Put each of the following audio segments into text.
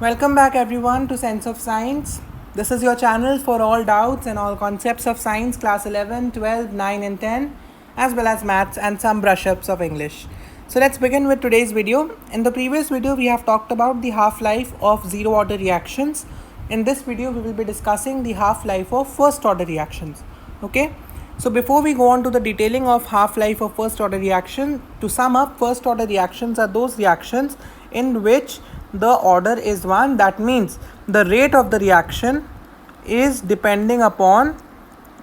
Welcome back everyone to Sense of Science. This is your channel for all doubts and all concepts of science, class 11, 12, 9 and 10, as well as maths and some brush-ups of English. So let's begin with today's video. In the previous video, we have talked about the half-life of zero-order reactions. In this video, we will be discussing the half-life of first-order reactions. Okay? So before we go on to the detailing of half-life of first-order reaction, to sum up, first-order reactions are those reactions in which the order is 1. That means the rate of the reaction is depending upon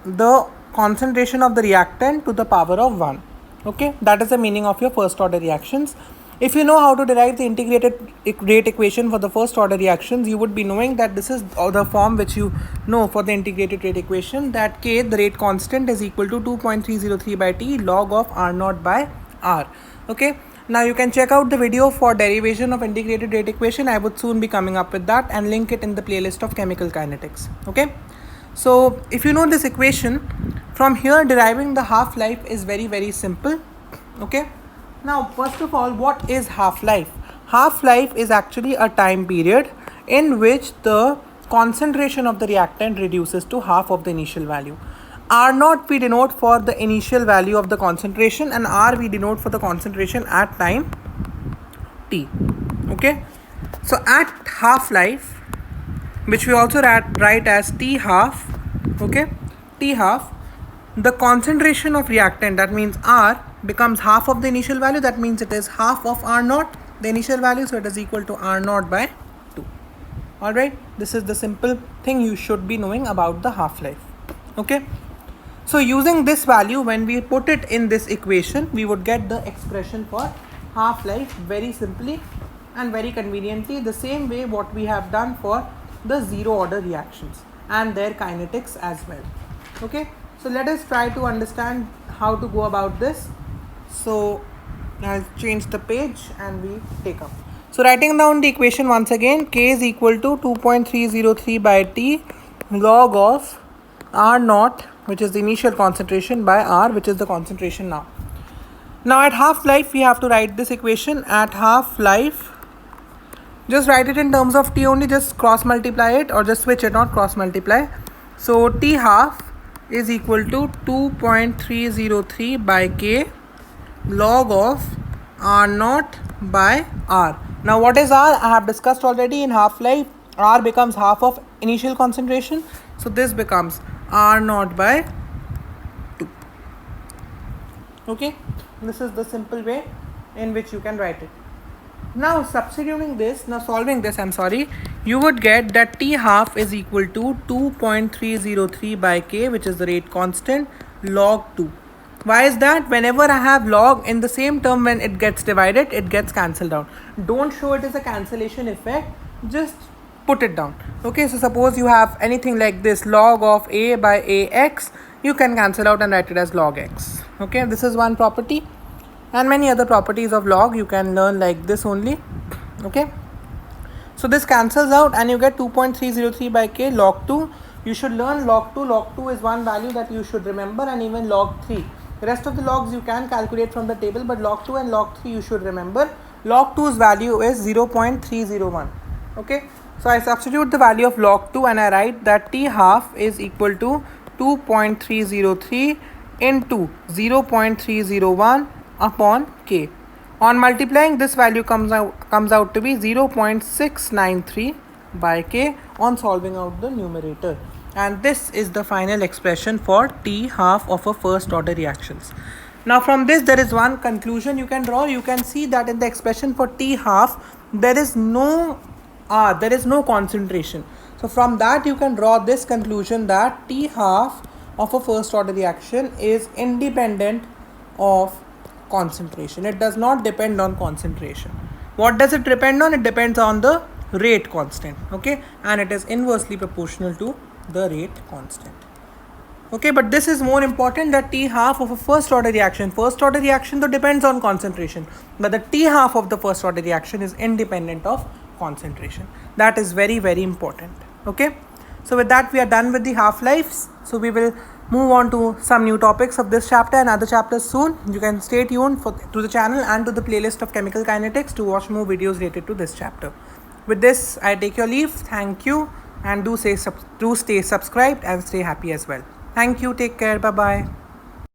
the concentration of the reactant to the power of 1. Okay, that is the meaning of your first order reactions. If you know how to derive the integrated rate equation for the first order reactions, you would be knowing that this is the form which you know for the integrated rate equation, that K, the rate constant, is equal to 2.303 by T log of R naught by R. Okay. Now you can check out the video for derivation of integrated rate equation. I would soon be coming up with that and link it in the playlist of chemical kinetics. Okay. So if you know this equation, from here deriving the half-life is very simple. Okay. Now first of all, what is half-life? Half-life is actually a time period in which the concentration of the reactant reduces to half of the initial value. R naught we denote for the initial value of the concentration, and R we denote for the concentration at time T. Okay. So at half-life, which we also write as T half, okay, T half, the concentration of reactant, that means R, becomes half of the initial value. That means it is half of R naught, the initial value, so it is equal to R naught by 2. Alright, this is the simple thing you should be knowing about the half-life. Okay. So using this value, when we put it in this equation, we would get the expression for half-life very simply and very conveniently, the same way what we have done for the zero order reactions and their kinetics as well. Okay, so let us try to understand how to go about this. So I'll change the page and we take up. So writing down the equation once again, K is equal to 2.303 by T log of R naught, which is the initial concentration, by R, which is the concentration now. Now at half-life, we have to write this equation. At half-life, just write it in terms of T only, just cross multiply it or just switch it, not cross multiply. So T half is equal to 2.303 by K log of R naught by R. Now what is R? I have discussed already. In half-life, R becomes half of initial concentration. So this becomes R naught by 2. Okay, this is the simple way in which you can write it. Now solving this, you would get that T half is equal to 2.303 by K, which is the rate constant, log 2. Why is that? Whenever I have log in the same term, when it gets divided, it gets cancelled out. Don't show it as a cancellation effect, just put it down. Okay, so suppose you have anything like this, log of A by AX, you can cancel out and write it as log X. Okay, this is one property, and many other properties of log you can learn like this only. Okay, so this cancels out and you get 2.303 by K log 2. You should learn log 2. Log 2 is one value that you should remember, and even log 3. The rest of the logs you can calculate from the table, but log 2 and log 3 you should remember. Log 2's value is 0.301. Okay, so I substitute the value of log 2 and I write that T half is equal to 2.303 into 0.301 upon K. On multiplying, this value comes out to be 0.693 by K on solving out the numerator. And this is the final expression for T half of a first order reactions. Now from this, there is one conclusion you can draw. You can see that in the expression for T half, there is no R, there is no concentration. So from that you can draw this conclusion that T half of a first order reaction is independent of concentration. It does not depend on concentration. What does it depend on? It depends on the rate constant. Okay, and it is inversely proportional to the rate constant. Okay, but this is more important, that T half of a first order reaction though depends on concentration, but the T half of the first order reaction is independent of concentration. That is very important. Okay, so with that we are done with the half-lives. So we will move on to some new topics of this chapter and other chapters soon. You can stay tuned to the channel and to the playlist of chemical kinetics to watch more videos related to this chapter. With this, I take your leave. Thank you, and do stay subscribed and stay happy as well. Thank you. Take care. Bye bye.